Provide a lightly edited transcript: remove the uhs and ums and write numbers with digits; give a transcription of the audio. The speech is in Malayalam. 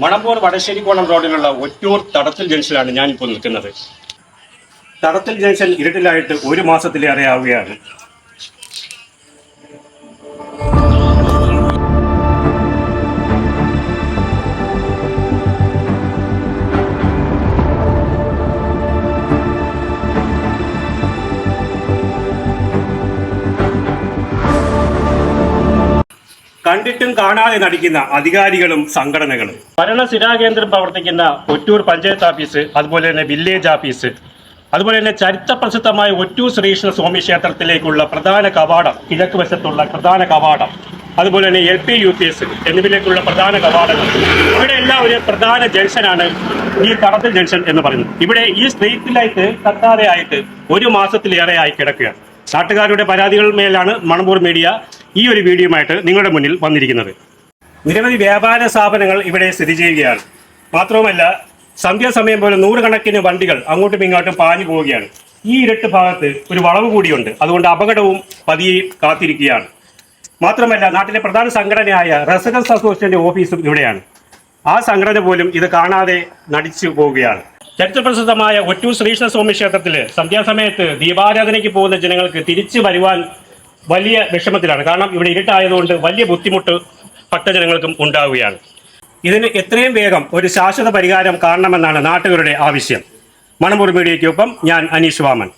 മണമ്പൂർ വടശ്ശേരിക്കോണം റോഡിലുള്ള ഒറ്റൂർ തടത്തിൽ ജംഗ്ഷനിലാണ് ഞാനിപ്പോൾ നിൽക്കുന്നത്. തടത്തിൽ ജംഗ്ഷൻ ഇരുട്ടിലായിട്ട് ഒരു മാസത്തിലേറെ ആവുകയാണ്. കണ്ടിട്ടും കാണാതെ നടിക്കുന്ന അധികാരികളും സംഘടനകളും. ഭരണസിരാകേന്ദ്രം പ്രവർത്തിക്കുന്ന ഒറ്റൂർ പഞ്ചായത്ത് ഓഫീസ്, അതുപോലെ തന്നെ വില്ലേജ് ഓഫീസ്, അതുപോലെ തന്നെ ചരിത്രപ്രസിദ്ധമായ ഒറ്റൂർ ശ്രീകൃഷ്ണ സ്വാമി ക്ഷേത്രത്തിലേക്കുള്ള പ്രധാന കവാടം, കിഴക്ക് വശത്തുള്ള പ്രധാന കവാടം, അതുപോലെ തന്നെ LP UPS എന്നിവയിലേക്കുള്ള പ്രധാന കവാടങ്ങൾ, ഇവിടെ എല്ലാം ഒരു പ്രധാന ജംഗ്ഷനാണ് ഈ തടത്തിൽ ജംഗ്ഷൻ എന്ന് പറയുന്നത്. ഇവിടെ ഈ സ്ട്രീറ്റ് ലൈറ്റ് കത്താതെ ആയിട്ട് ഒരു മാസത്തിലേറെ ആയി കിടക്കുകയാണ്. നാട്ടുകാരുടെ പരാതികൾ മേലാണ് മണമ്പൂർ മീഡിയ ഈ ഒരു വീഡിയോയുമായിട്ട് നിങ്ങളുടെ മുന്നിൽ വന്നിരിക്കുന്നത്. നിരവധി വ്യാപാര സ്ഥാപനങ്ങൾ ഇവിടെ സ്ഥിതി ചെയ്യുകയാണ്. മാത്രവുമല്ല, സന്ധ്യാസമയം പോലെ നൂറുകണക്കിന് വണ്ടികൾ അങ്ങോട്ടും ഇങ്ങോട്ടും പാഞ്ഞു പോവുകയാണ്. ഈ ഇരുട്ട് ഭാഗത്ത് ഒരു വളവ് കൂടിയുണ്ട്, അതുകൊണ്ട് അപകടവും പതിയെ കാത്തിരിക്കുകയാണ്. മാത്രമല്ല, നാട്ടിലെ പ്രധാന സംഘടനയായ റെസിഡൻസ് അസോസിയേഷന്റെ ഓഫീസും ഇവിടെയാണ്. ആ സംഘടന പോലും ഇത് കാണാതെ നടിച്ചു പോവുകയാണ്. ചരിത്രപ്രസിദ്ധമായ ഒറ്റൂർ ശ്രീകൃഷ്ണ സ്വാമി ക്ഷേത്രത്തിൽ സന്ധ്യാസമയത്ത് ദീപാരാധനയ്ക്ക് പോകുന്ന ജനങ്ങൾക്ക് തിരിച്ചു വരുവാൻ വലിയ വിഷമത്തിലാണ്. കാരണം ഇവിടെ ഇരുട്ടായതുകൊണ്ട് വലിയ ബുദ്ധിമുട്ട് ഭക്തജനങ്ങൾക്കും ഉണ്ടാവുകയാണ്. ഇതിന് എത്രയും വേഗം ഒരു ശാശ്വത പരിഹാരം കാണണമെന്നാണ് നാട്ടുകാരുടെ ആവശ്യം. മണമ്പൂർ മീഡിയയ്ക്കൊപ്പം ഞാൻ അനീഷ് വാമൻ.